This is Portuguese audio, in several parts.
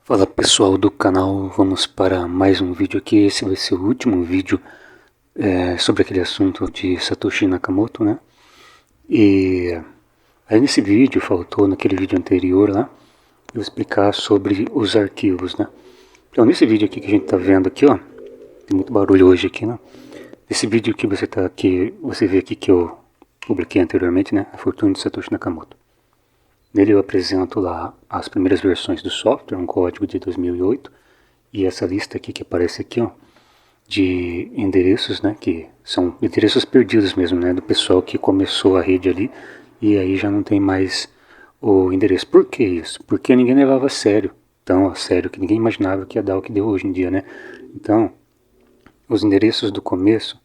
Fala pessoal do canal, vamos para mais um vídeo aqui. Esse vai ser o último vídeo sobre aquele assunto de Satoshi Nakamoto, né? E aí nesse vídeo, faltou naquele vídeo anterior lá, eu explicar sobre os arquivos, né? Então nesse vídeo aqui que a gente tá vendo aqui, ó, tem muito barulho hoje aqui, né? Esse vídeo que você tá aqui, você vê aqui que eu publiquei anteriormente, né? A Fortuna de Satoshi Nakamoto. Nele eu apresento lá as primeiras versões do software, um código de 2008, e essa lista aqui que aparece aqui, ó, de endereços, né, que são endereços perdidos mesmo, né, do pessoal que começou a rede ali, e aí já não tem mais o endereço. Por que isso? Porque ninguém levava a sério, tão a sério, que ninguém imaginava que ia dar o que deu hoje em dia, né. Então, os endereços do começo,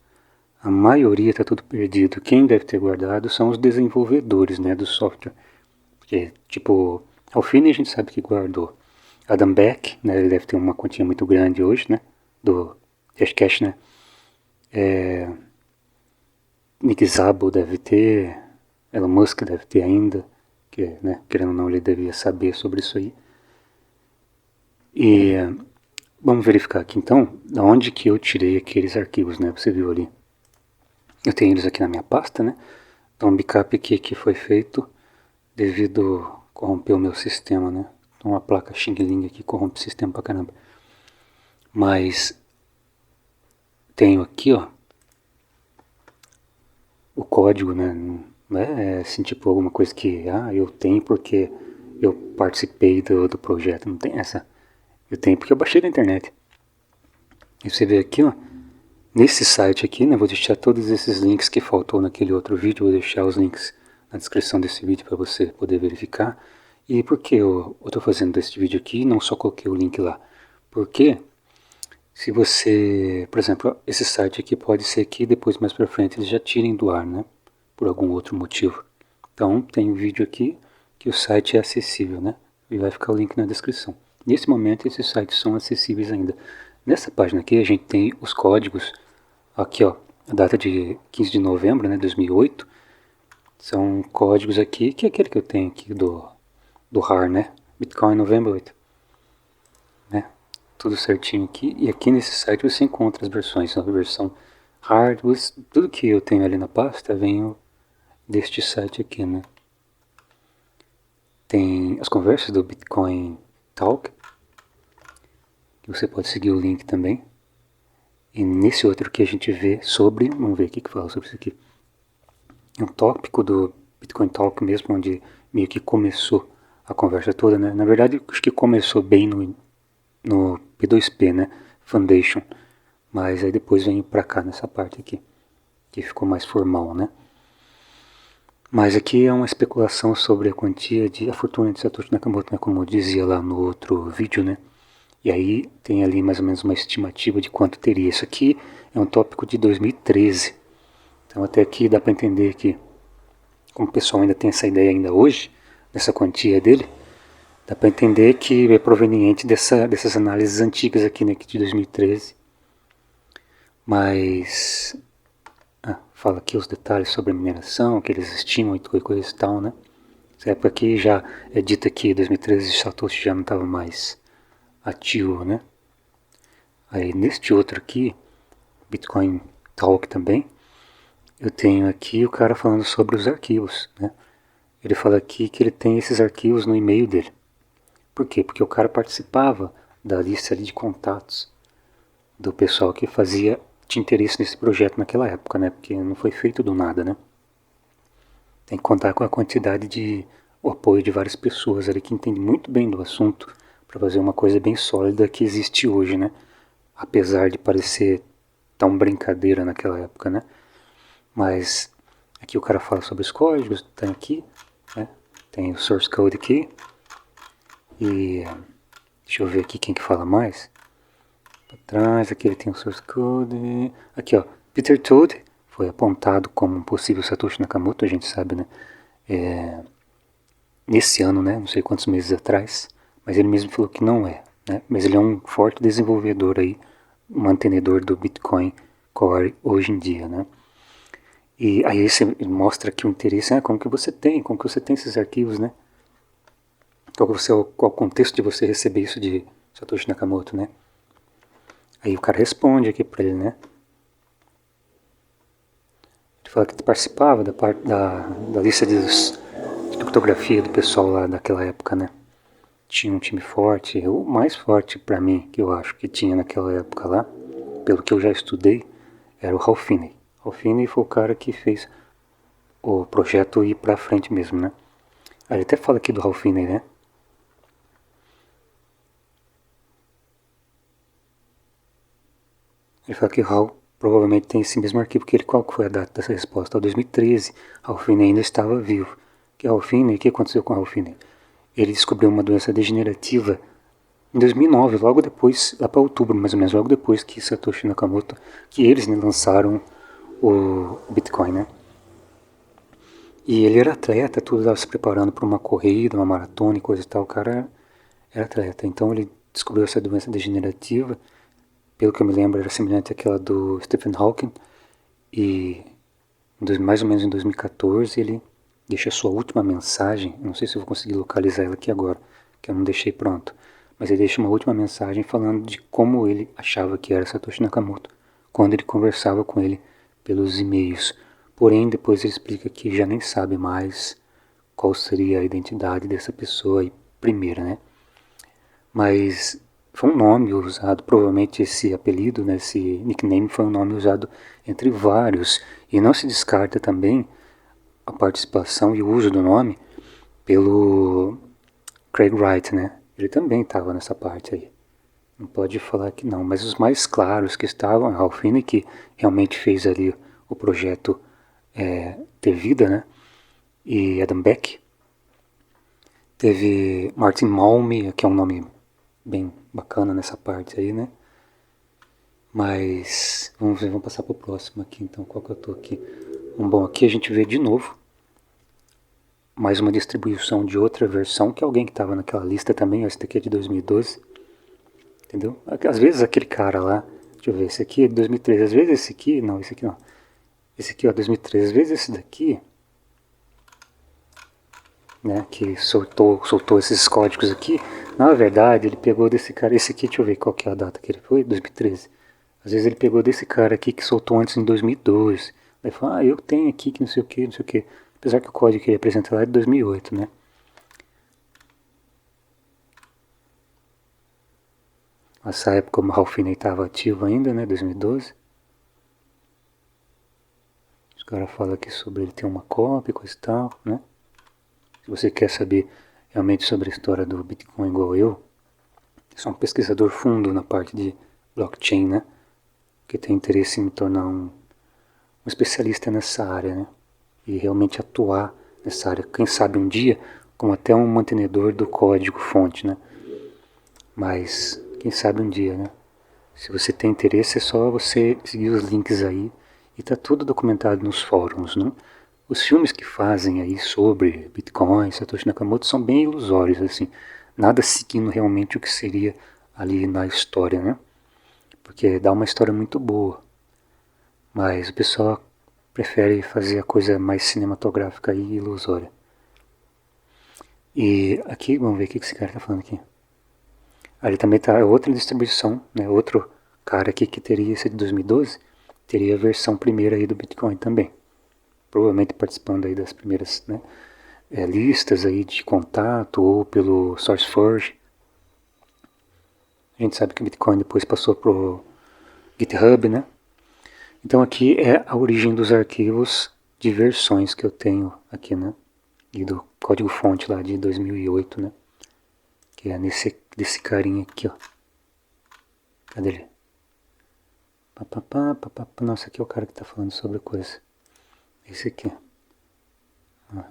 a maioria está tudo perdido. Quem deve ter guardado são os desenvolvedores, né, do software. Porque, tipo, Alfine a gente sabe que guardou. Adam Beck, né, ele deve ter uma quantia muito grande hoje, né, do Hashcash, né. Nick Szabo deve ter, Elon Musk deve ter ainda, que, né, querendo ou não, ele devia saber sobre isso aí. E vamos verificar aqui então, da onde que eu tirei aqueles arquivos, né, você viu ali. Eu tenho eles aqui na minha pasta, né, então um backup aqui que foi feito devido corromper o meu sistema, né. Então a placa Xing Ling aqui corrompe o sistema pra caramba. Mas tenho aqui, ó, o código, né, não é assim, tipo, alguma coisa que, eu tenho porque eu participei do projeto, não tem essa. Eu tenho porque eu baixei da internet. E você vê aqui, ó, nesse site aqui, né, vou deixar todos esses links que faltou naquele outro vídeo, vou deixar os links na descrição desse vídeo para você poder verificar. E por que eu estou fazendo esse vídeo aqui, não só coloquei o link lá? Porque se você, por exemplo, esse site aqui pode ser que depois mais para frente eles já tirem do ar, né, por algum outro motivo. Então tem um vídeo aqui que o site é acessível, né, e vai ficar o link na descrição. Nesse momento esses sites são acessíveis ainda. Nessa página aqui a gente tem os códigos, aqui ó, a data de 15 de novembro, né, 2008, são códigos aqui, que é aquele que eu tenho aqui do RAR, né, Bitcoin November 8, né, tudo certinho aqui, e aqui nesse site você encontra as versões, a versão hard, tudo que eu tenho ali na pasta vem deste site aqui, né. Tem as conversas do Bitcoin Talk, que você pode seguir o link também. E nesse outro que a gente vê sobre, vamos ver o que fala sobre isso aqui. É um tópico do Bitcoin Talk mesmo, onde meio que começou a conversa toda, né. Na verdade, acho que começou bem no P2P, né, Foundation, mas aí depois veio pra cá nessa parte aqui, que ficou mais formal, né. Mas aqui é uma especulação sobre a quantia a fortuna de Satoshi Nakamoto, né, como eu dizia lá no outro vídeo, né. E aí tem ali mais ou menos uma estimativa de quanto teria. Isso aqui é um tópico de 2013. Então até aqui dá para entender que, como o pessoal ainda tem essa ideia ainda hoje, dessa quantia dele, dá para entender que é proveniente dessas análises antigas aqui, né, de 2013. Mas fala aqui os detalhes sobre a mineração, que eles estimam e coisa e tal, né. Essa época aqui já é dita que em 2013 Satoshi já não estava mais ativo, né. Aí neste outro aqui, Bitcoin Talk também, eu tenho aqui o cara falando sobre os arquivos, né. Ele fala aqui que ele tem esses arquivos no e-mail dele. Por quê? Porque o cara participava da lista de contatos do pessoal que tinha interesse nesse projeto naquela época, né? Porque não foi feito do nada, né? Tem que contar com a quantidade de o apoio de várias pessoas ali que entendem muito bem do assunto para fazer uma coisa bem sólida que existe hoje, né? Apesar de parecer tão brincadeira naquela época, né? Mas aqui o cara fala sobre os códigos, tem aqui, né? Tem o source code aqui. E deixa eu ver aqui quem que fala mais. Para trás, aqui ele tem o source code. Aqui ó, Peter Todd foi apontado como um possível Satoshi Nakamoto, a gente sabe, né? Nesse ano, né? Não sei quantos meses atrás. Mas ele mesmo falou que não é, né? Mas ele é um forte desenvolvedor aí, mantenedor do Bitcoin Core hoje em dia, né? E aí você mostra aqui o interesse, como que você tem esses arquivos, né? qual o contexto de você receber isso de Satoshi Nakamoto, né? Aí o cara responde aqui pra ele, né? Ele fala que participava da lista de criptografia do pessoal lá daquela época, né? Tinha um time forte, o mais forte pra mim, que eu acho que tinha naquela época lá, pelo que eu já estudei, era o Ralph Finney. Ralph Finney foi o cara que fez o projeto ir pra frente mesmo, né? Aí ele até fala aqui do Ralph Finney, né? Ele fala que o Hal provavelmente tem esse mesmo arquivo que ele. Qual foi a data dessa resposta? 2013. Ralph Finney ainda estava vivo. O que aconteceu com Ralph Finney? Ele descobriu uma doença degenerativa em 2009, logo depois, lá para outubro mais ou menos, logo depois que Satoshi Nakamoto, que eles lançaram o Bitcoin, né? E ele era atleta, tudo estava se preparando para uma corrida, uma maratona e coisa e tal. O cara era atleta, então ele descobriu essa doença degenerativa. Pelo que eu me lembro, era semelhante àquela do Stephen Hawking. E mais ou menos em 2014 ele deixa a sua última mensagem. Não sei se eu vou conseguir localizar ela aqui agora, que eu não deixei pronto. Mas ele deixa uma última mensagem falando de como ele achava que era Satoshi Nakamoto quando ele conversava com ele pelos e-mails. Porém, depois ele explica que já nem sabe mais qual seria a identidade dessa pessoa aí, primeira, né? Mas foi um nome usado, provavelmente esse apelido, né, esse nickname foi um nome usado entre vários. E não se descarta também a participação e o uso do nome pelo Craig Wright, né? Ele também estava nessa parte aí. Não pode falar que não, mas os mais claros que estavam, Ralph Finney, que realmente fez ali o projeto ter vida, né? E Adam Beck. Teve Martin Malm, que é um nome bem bacana nessa parte aí, né? Mas vamos ver, vamos passar para o próximo aqui então. Qual que eu tô aqui? Bom, aqui a gente vê de novo mais uma distribuição de outra versão, que é alguém que estava naquela lista também. Esse daqui é de 2012, entendeu? Às vezes aquele cara lá, deixa eu ver, esse aqui é de 2013, às vezes esse aqui, não, esse aqui não. Esse aqui é 2013, às vezes esse daqui, né, que soltou esses códigos aqui, na verdade ele pegou desse cara, esse aqui, deixa eu ver qual que é a data que ele foi, 2013. Às vezes ele pegou desse cara aqui que soltou antes em 2002. Daí falou, eu tenho aqui que não sei o que, não sei o que. Apesar que o código que ele apresenta lá é de 2008, né? Nessa época o Ralph Finney estava ativo ainda, né? 2012. Os caras falam aqui sobre ele ter uma cópia e coisa e tal, né? Se você quer saber realmente sobre a história do Bitcoin igual eu, sou um pesquisador fundo na parte de blockchain, né? Que tem interesse em me tornar um especialista nessa área, né? E realmente atuar nessa área. Quem sabe um dia, como até um mantenedor do código-fonte, né? Mas quem sabe um dia, né? Se você tem interesse, é só você seguir os links aí e tá tudo documentado nos fóruns, né? Os filmes que fazem aí sobre Bitcoin, Satoshi Nakamoto são bem ilusórios, assim, nada seguindo realmente o que seria ali na história, né? Porque dá uma história muito boa, mas o pessoal prefere fazer a coisa mais cinematográfica e ilusória. E aqui, vamos ver o que esse cara está falando aqui. Ali também tá outra distribuição, né? Outro cara aqui que teria esse de 2012, teria a versão primeira aí do Bitcoin também. Provavelmente participando aí das primeiras, né, listas aí de contato ou pelo SourceForge. A gente sabe que o Bitcoin depois passou pro GitHub, né? Então aqui é a origem dos arquivos de versões que eu tenho aqui, né? E do código-fonte lá de 2008, né? Que é desse carinha aqui, ó. Cadê ele? Nossa, aqui é o cara que tá falando sobre a coisa. Esse aqui. O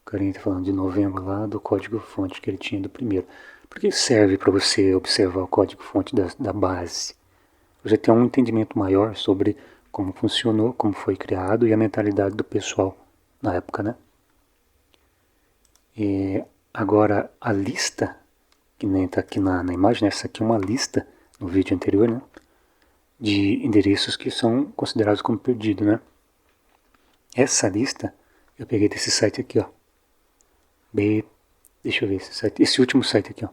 carinha tá falando de novembro lá do código-fonte que ele tinha do primeiro. Por que serve para você observar o código-fonte da base? Você tem um entendimento maior sobre como funcionou, como foi criado e a mentalidade do pessoal na época, né? E agora a lista, que nem está aqui na imagem, essa aqui é uma lista no vídeo anterior, né? De endereços que são considerados como perdidos, né? Essa lista eu peguei desse site aqui, ó, Deixa eu ver esse site. Esse último site aqui, ó.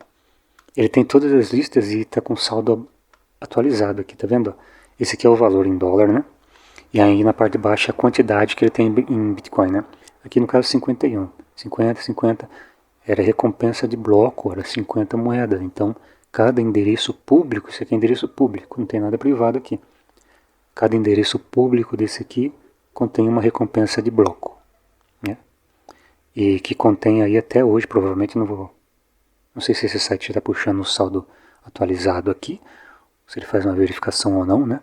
Ele tem todas as listas e está com saldo atualizado aqui, tá vendo? Esse aqui é o valor em dólar, né? E aí na parte de baixo a quantidade que ele tem em Bitcoin, né? Aqui no caso 51. 50, 50 era recompensa de bloco, era 50 moedas. Então, cada endereço público, isso aqui é endereço público, não tem nada privado aqui. Cada endereço público desse aqui contém uma recompensa de bloco, né? E que contém aí até hoje, provavelmente não sei se esse site está puxando o saldo atualizado aqui, se ele faz uma verificação ou não, né?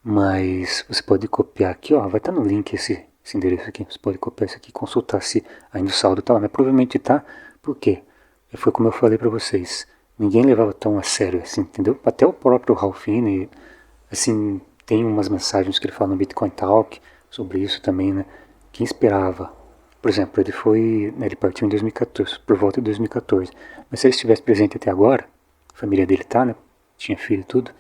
Mas você pode copiar aqui, ó, vai estar no link esse endereço aqui. Você pode copiar isso aqui e consultar se ainda o saldo está lá. Mas provavelmente está, por quê? Foi como eu falei para vocês, ninguém levava tão a sério assim, entendeu? Até o próprio Ralph Finney, assim, tem umas mensagens que ele fala no Bitcoin Talk sobre isso também, né? Quem esperava? Por exemplo, ele partiu em 2014, por volta de 2014. Mas se ele estivesse presente até agora, a família dele tá, né? Tinha filho e tudo.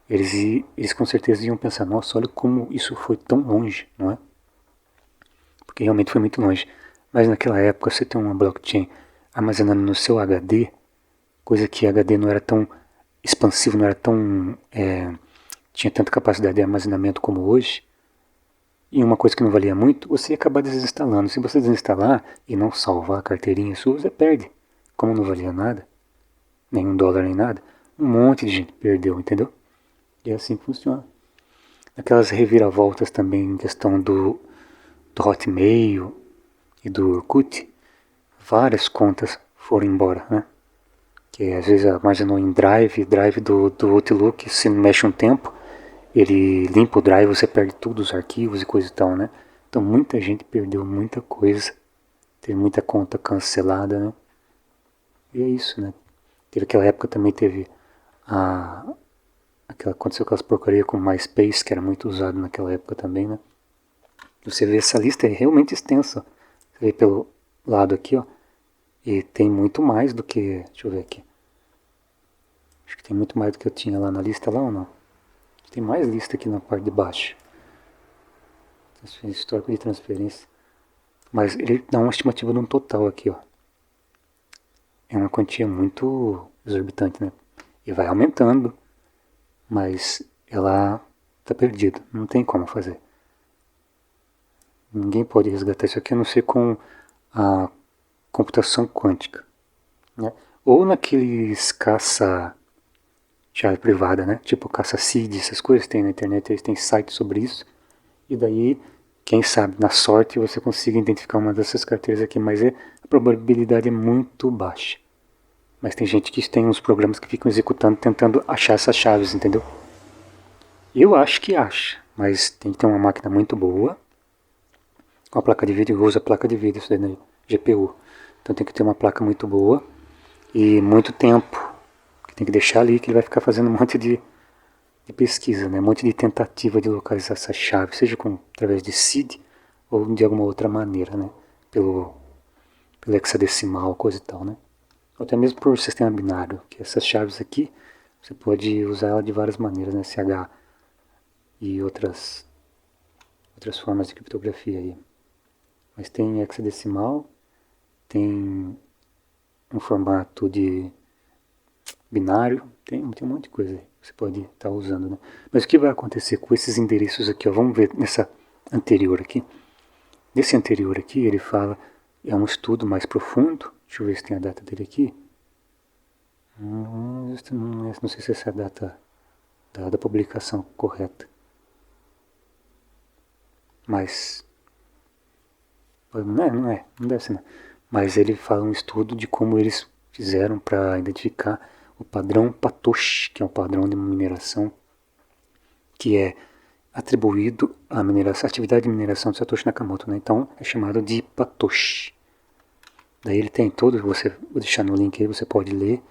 Eles com certeza iam pensar, nossa, olha como isso foi tão longe, não é? Porque realmente foi muito longe. Mas naquela época você tem uma blockchain armazenando no seu HD, coisa que HD não era tão expansivo, não era tão... tinha tanta capacidade de armazenamento como hoje, e uma coisa que não valia muito, você ia acabar desinstalando. Se você desinstalar e não salvar a carteirinha sua, você perde. Como não valia nada, nem $1 nem nada, um monte de gente perdeu, entendeu? E é assim que funciona. Aquelas reviravoltas também em questão do Hotmail e do Orkut, várias contas foram embora, né? Que às vezes armazenou em drive do Outlook, se mexe um tempo, ele limpa o drive, você perde tudo, os arquivos e coisa e tal, né? Então muita gente perdeu muita coisa, teve muita conta cancelada, né? E é isso, né? Teve aquela época também, teve aconteceu aquelas porcaria com MySpace, que era muito usado naquela época também, né? Você vê, essa lista é realmente extensa. Você vê pelo lado aqui, ó, e tem muito mais do que, deixa eu ver aqui. Acho que tem muito mais do que eu tinha lá na lista lá ou não? Tem mais lista aqui na parte de baixo. Histórico de transferência. Mas ele dá uma estimativa de um total aqui, ó. É uma quantia muito exorbitante, né? E vai aumentando, mas ela tá perdida, não tem como fazer. Ninguém pode resgatar isso aqui a não ser com a computação quântica, né? Ou naqueles caça-chave privada, né? Tipo caça-seed, essas coisas tem na internet, eles têm sites sobre isso. E daí, quem sabe, na sorte você consiga identificar uma dessas carteiras aqui, mas a probabilidade é muito baixa. Mas tem gente que tem uns programas que ficam executando, tentando achar essas chaves, entendeu? Eu acho que acha, mas tem que ter uma máquina muito boa, com a placa de vídeo, eu uso a placa de vídeo, isso daí na GPU. Então tem que ter uma placa muito boa e muito tempo, que tem que deixar ali, que ele vai ficar fazendo um monte de pesquisa, né? Um monte de tentativa de localizar essa chave, seja através de seed ou de alguma outra maneira, né? Pelo hexadecimal, coisa e tal, né? Ou até mesmo por sistema binário, que essas chaves aqui, você pode usar ela de várias maneiras, né? CH e outras formas de criptografia aí. Mas tem hexadecimal, tem um formato de binário, tem um monte de coisa aí que você pode estar usando, né? Mas o que vai acontecer com esses endereços aqui, ó? Vamos ver nessa anterior aqui. Nesse anterior aqui ele fala, é um estudo mais profundo, deixa eu ver se tem a data dele aqui. Não sei se essa é a data da publicação correta. Mas não deve ser não. Mas ele fala um estudo de como eles fizeram para identificar o padrão Patoche, que é um padrão de mineração que é atribuído à atividade de mineração de Satoshi Nakamoto, né? Então é chamado de Patoche. Daí ele tem todo, vou deixar no link aí, você pode ler.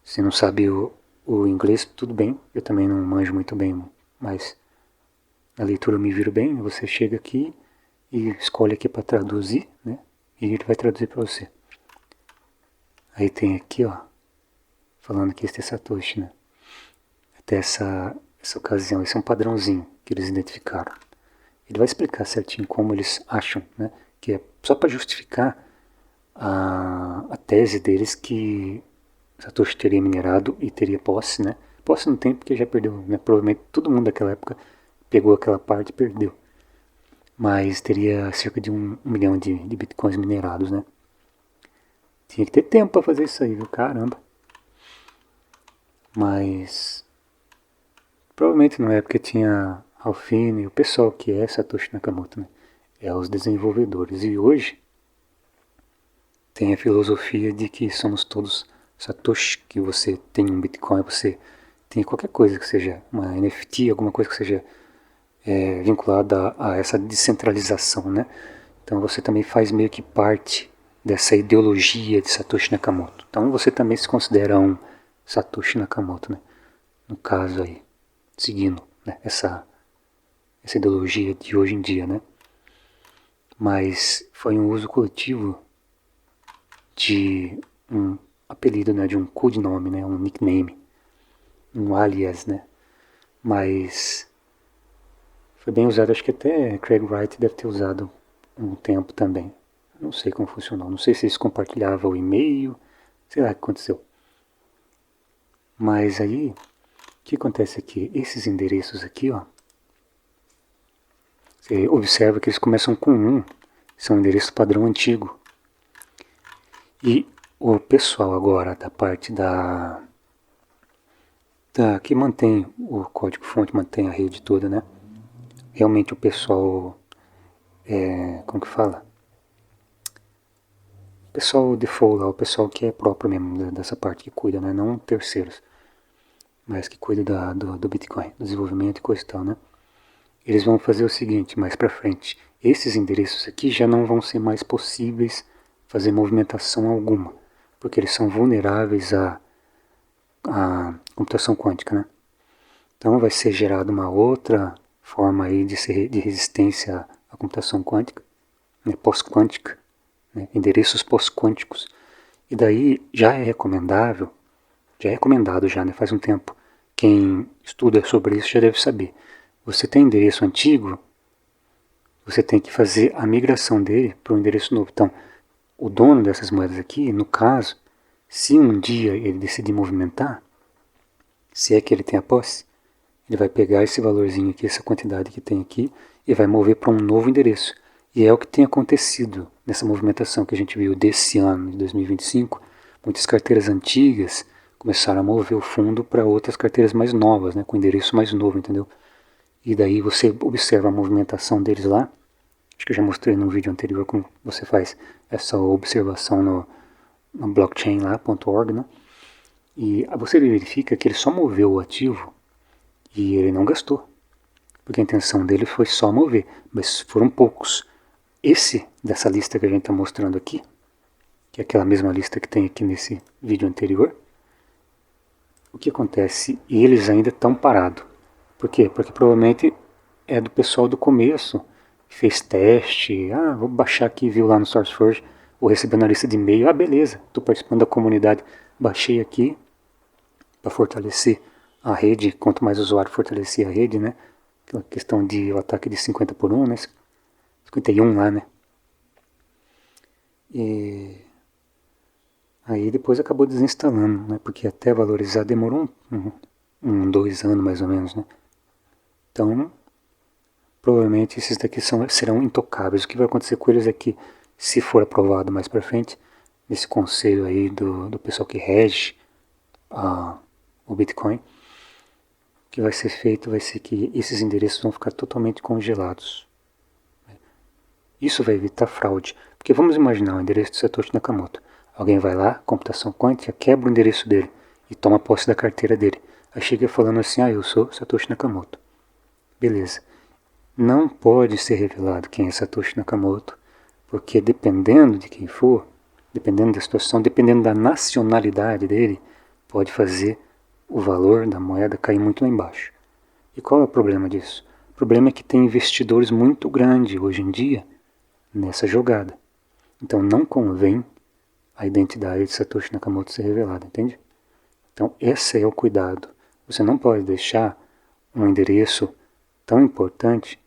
Se não sabe o inglês, tudo bem, eu também não manjo muito bem, mas na leitura eu me viro bem. Você chega aqui e escolhe aqui para traduzir, né? E ele vai traduzir para você. Aí tem aqui, ó, falando que esse é Satoshi, né? Até essa ocasião, esse é um padrãozinho que eles identificaram. Ele vai explicar certinho como eles acham, né? Que é só para justificar a tese deles que Satoshi teria minerado e teria posse, né? Posse não tem porque já perdeu, né? Provavelmente todo mundo daquela época pegou aquela parte e perdeu. Mas teria cerca de 1 milhão de bitcoins minerados, né? Tinha que ter tempo para fazer isso aí, viu? Caramba. Mas provavelmente na época tinha Alfine, o pessoal que é Satoshi Nakamoto, né? É os desenvolvedores. E hoje tem a filosofia de que somos todos Satoshi, que você tem um Bitcoin, você tem qualquer coisa que seja uma NFT, alguma coisa que seja vinculada a essa descentralização, né? Então você também faz meio que parte dessa ideologia de Satoshi Nakamoto. Então você também se considera um Satoshi Nakamoto, né? No caso aí, seguindo, né, essa ideologia de hoje em dia, né? Mas foi um uso coletivo de um apelido, né, de um codinome, né, um nickname, um alias, né? Mas foi bem usado, acho que até Craig Wright deve ter usado um tempo também. Não sei como funcionou, não sei se eles compartilhavam o e-mail, sei lá o que aconteceu. Mas aí, o que acontece aqui? Esses endereços aqui, ó, você observa que eles começam com 1, são endereços padrão antigo. E o pessoal agora da parte que mantém o código-fonte, mantém a rede toda, né? Realmente o pessoal, como que fala? O pessoal default lá, o pessoal que é próprio mesmo dessa parte que cuida, né? Não terceiros, mas que cuida do Bitcoin, do desenvolvimento e coisa e tal, né? Eles vão fazer o seguinte, mais para frente, esses endereços aqui já não vão ser mais possíveis fazer movimentação alguma, porque eles são vulneráveis à computação quântica, né? Então vai ser gerada uma outra forma aí de resistência à computação quântica, né, pós-quântica, né, endereços pós-quânticos. E daí já é recomendável, já é recomendado já, né, faz um tempo, quem estuda sobre isso já deve saber. Você tem endereço antigo, você tem que fazer a migração dele para um endereço novo. Então, o dono dessas moedas aqui, no caso, se um dia ele decidir movimentar, se é que ele tem a posse, ele vai pegar esse valorzinho aqui, essa quantidade que tem aqui, e vai mover para um novo endereço. E é o que tem acontecido nessa movimentação que a gente viu desse ano, de 2025. Muitas carteiras antigas começaram a mover o fundo para outras carteiras mais novas, né, com endereço mais novo, entendeu? E daí você observa a movimentação deles lá. Acho que eu já mostrei no vídeo anterior como você faz essa observação no blockchain lá, .org, né? E você verifica que ele só moveu o ativo e ele não gastou, porque a intenção dele foi só mover, mas foram poucos. Esse dessa lista que a gente está mostrando aqui, que é aquela mesma lista que tem aqui nesse vídeo anterior, o que acontece? Eles ainda estão parados. Por quê? Porque provavelmente é do pessoal do começo, que fez teste, vou baixar aqui, viu lá no SourceForge, ou recebendo a lista de e-mail, beleza, estou participando da comunidade, baixei aqui para fortalecer a rede, quanto mais usuário fortalecer a rede, né? Aquela questão de o ataque de 50 por 1, né? 51 lá, né? E aí depois acabou desinstalando, né? Porque até valorizar demorou 2 anos mais ou menos, né? Então, provavelmente esses daqui serão intocáveis. O que vai acontecer com eles é que, se for aprovado mais para frente, nesse conselho aí do pessoal que rege o Bitcoin, o que vai ser feito vai ser que esses endereços vão ficar totalmente congelados. Isso vai evitar fraude, porque vamos imaginar o endereço de Satoshi Nakamoto. Alguém vai lá, computação quântica, quebra o endereço dele e toma posse da carteira dele. Aí chega falando assim, eu sou Satoshi Nakamoto. Beleza. Não pode ser revelado quem é Satoshi Nakamoto, porque dependendo de quem for, dependendo da situação, dependendo da nacionalidade dele, pode fazer o valor da moeda cair muito lá embaixo. E qual é o problema disso? O problema é que tem investidores muito grandes hoje em dia nessa jogada. Então não convém a identidade de Satoshi Nakamoto ser revelada, entende? Então esse é o cuidado. Você não pode deixar um endereço tão importante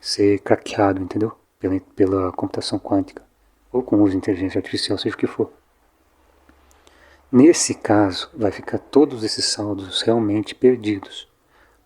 ser craqueado, entendeu? Pela computação quântica. ou com uso de inteligência artificial, seja o que for. Nesse caso, vai ficar todos esses saldos realmente perdidos.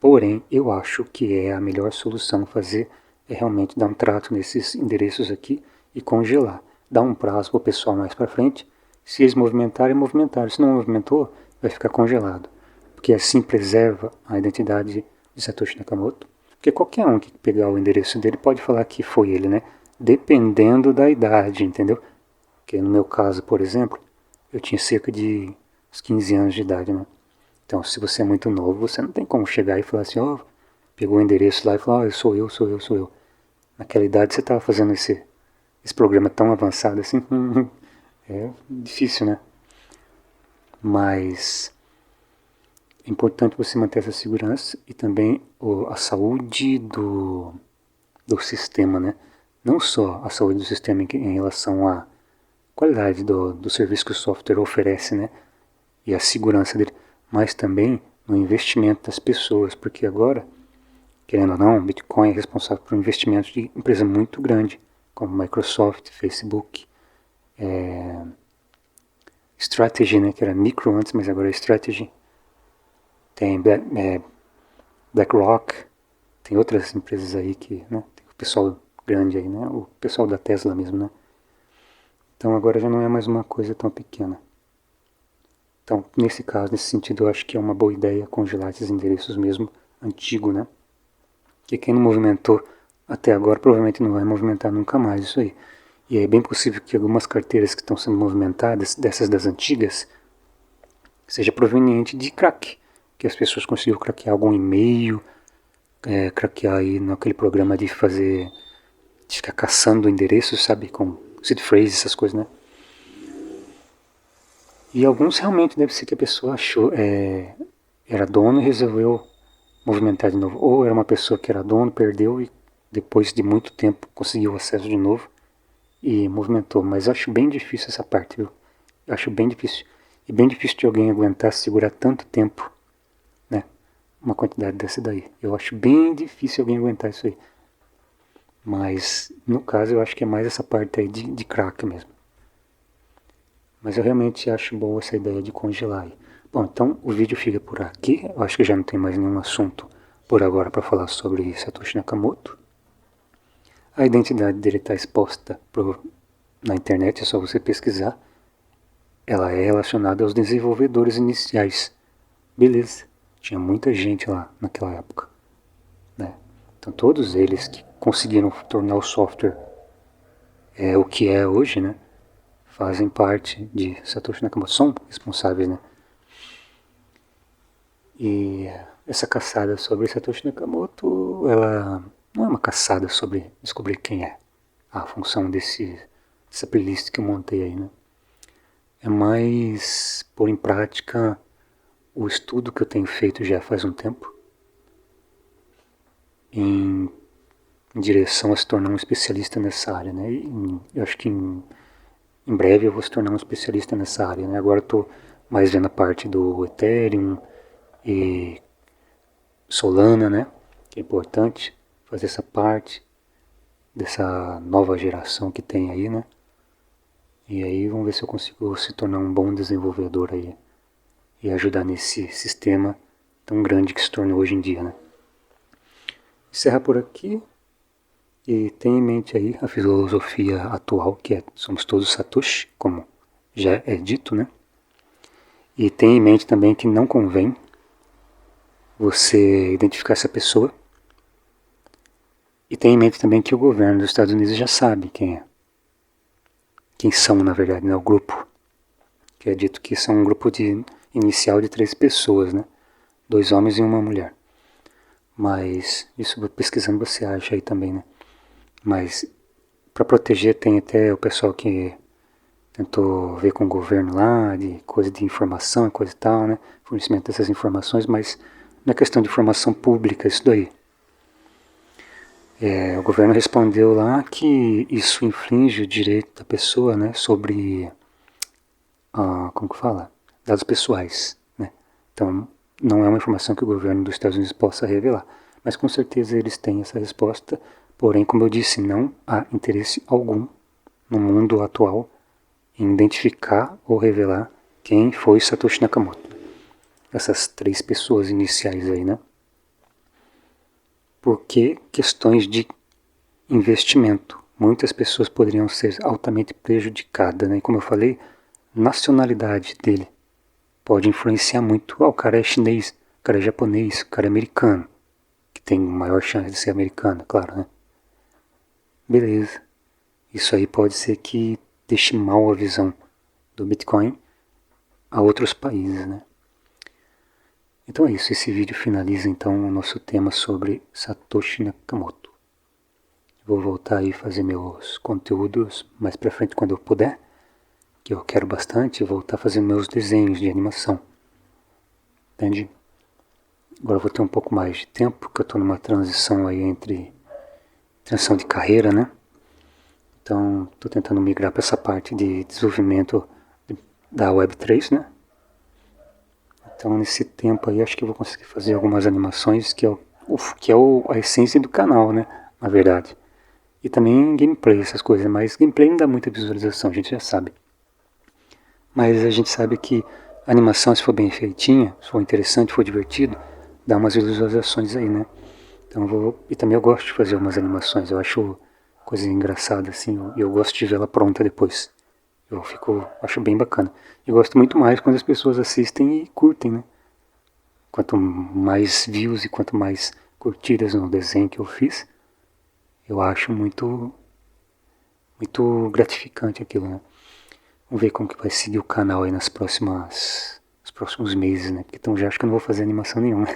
Porém, eu acho que é a melhor solução fazer é realmente dar um trato nesses endereços aqui e congelar. Dar um prazo para o pessoal mais para frente. Se eles movimentarem, movimentaram. Se não movimentou, vai ficar congelado. Porque assim preserva a identidade de Satoshi Nakamoto. Porque qualquer um que pegar o endereço dele pode falar que foi ele, né? Dependendo da idade, entendeu? Porque no meu caso, por exemplo, eu tinha cerca de uns 15 anos de idade, né? Então, se você é muito novo, você não tem como chegar e falar assim, ó, pegou o endereço lá e falou, sou eu. Naquela idade você estava fazendo esse programa tão avançado assim, é difícil, né? Mas é importante você manter essa segurança e também a saúde do sistema, né? Não só a saúde do sistema em relação à qualidade do serviço que o software oferece, né? E a segurança dele, mas também no investimento das pessoas, porque agora, querendo ou não, o Bitcoin é responsável por um investimento de empresa muito grande, como Microsoft, Facebook, Strategy, né, que era micro antes, mas agora é Strategy. Tem BlackRock, tem outras empresas aí que, né, tem o pessoal grande aí, né, o pessoal da Tesla mesmo, né. Então agora já não é mais uma coisa tão pequena. Então, nesse caso, nesse sentido, eu acho que é uma boa ideia congelar esses endereços mesmo antigo, né? Que quem não movimentou até agora provavelmente não vai movimentar nunca mais isso aí. E é bem possível que algumas carteiras que estão sendo movimentadas, dessas das antigas, seja proveniente de crack, que as pessoas conseguiram craquear algum e-mail, craquear aí naquele programa de fazer, de ficar caçando endereços, sabe, com seed phrase, essas coisas, né? E alguns realmente deve ser que a pessoa achou, era dono e resolveu movimentar de novo. Ou era uma pessoa que era dono, perdeu e depois de muito tempo conseguiu acesso de novo e movimentou. Mas eu acho bem difícil essa parte, viu? Eu acho bem difícil. E bem difícil de alguém aguentar segurar tanto tempo, né? Uma quantidade dessa daí. Eu acho bem difícil alguém aguentar isso aí. Mas, no caso, eu acho que é mais essa parte aí de crack mesmo. Mas eu realmente acho boa essa ideia de congelar aí. Bom, então o vídeo fica por aqui. Eu acho que já não tem mais nenhum assunto por agora para falar sobre Satoshi Nakamoto. A identidade dele está exposta na internet, é só você pesquisar. Ela é relacionada aos desenvolvedores iniciais. Beleza, tinha muita gente lá naquela época, né? Então todos eles que conseguiram tornar o software o que é hoje, né? Fazem parte de Satoshi Nakamoto, são responsáveis, né? E essa caçada sobre Satoshi Nakamoto, ela não é uma caçada sobre descobrir quem é a função dessa playlist que eu montei aí, né? É mais pôr em prática o estudo que eu tenho feito já faz um tempo em direção a se tornar um especialista nessa área, né? E eu acho que em breve eu vou se tornar um especialista nessa área, né? Agora eu estou mais vendo a parte do Ethereum e Solana, né? Que é importante fazer essa parte dessa nova geração que tem aí, né? E aí vamos ver se eu consigo se tornar um bom desenvolvedor aí e ajudar nesse sistema tão grande que se tornou hoje em dia, né? Encerrar por aqui e tenha em mente aí a filosofia atual, que é somos todos Satoshi, como já é dito, né? E tenha em mente também que não convém você identificar essa pessoa. E tenha em mente também que o governo dos Estados Unidos já sabe quem é. Quem são, na verdade, né? O grupo. Que é dito que são um grupo inicial de 3 pessoas, né? 2 homens e uma mulher. Mas isso pesquisando você acha aí também, né? Mas para proteger tem até o pessoal que tentou ver com o governo lá, de coisa de informação e coisa e tal, né? Fornecimento dessas informações, mas não é questão de informação pública isso daí. O governo respondeu lá que isso infringe o direito da pessoa, né, sobre, como que fala? Dados pessoais, né? Então, não é uma informação que o governo dos Estados Unidos possa revelar. Mas com certeza eles têm essa resposta, porém, como eu disse, não há interesse algum, no mundo atual em identificar ou revelar quem foi Satoshi Nakamoto. Essas 3 pessoas iniciais aí, né? Porque questões de investimento. Muitas pessoas poderiam ser altamente prejudicadas, né? E como eu falei, nacionalidade dele pode influenciar muito. O cara é chinês, o cara é japonês, o cara é americano, que tem maior chance de ser americano, claro, né? Beleza. Isso aí pode ser que deixe mal a visão do Bitcoin a outros países, né? Então é isso, esse vídeo finaliza então o nosso tema sobre Satoshi Nakamoto. Vou voltar aí fazer meus conteúdos mais pra frente quando eu puder, que eu quero bastante, voltar a fazer meus desenhos de animação. Entende? Agora eu vou ter um pouco mais de tempo, porque eu estou numa transição aí entre transição de carreira, né? Então estou tentando migrar para essa parte de desenvolvimento da Web3, né? Então nesse tempo aí acho que eu vou conseguir fazer algumas animações que é a essência do canal, né? Na verdade. E também gameplay, essas coisas, mas gameplay não dá muita visualização, a gente já sabe. Mas a gente sabe que a animação, se for bem feitinha, se for interessante, for divertido, dá umas visualizações aí, né? Então e também eu gosto de fazer umas animações, eu acho coisa engraçada assim, eu gosto de ver ela pronta depois. Acho bem bacana. Eu gosto muito mais quando as pessoas assistem e curtem, né? Quanto mais views e quanto mais curtidas no desenho que eu fiz, eu acho muito gratificante aquilo, né? Vamos ver como que vai seguir o canal aí nos próximos meses, né? Porque então já acho que eu não vou fazer animação nenhuma.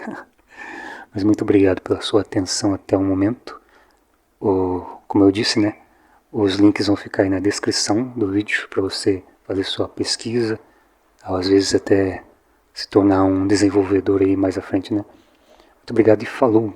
Mas muito obrigado pela sua atenção até o momento. Como eu disse, né? Os links vão ficar aí na descrição do vídeo para você fazer sua pesquisa, às vezes até se tornar um desenvolvedor aí mais à frente, né? Muito obrigado e falou!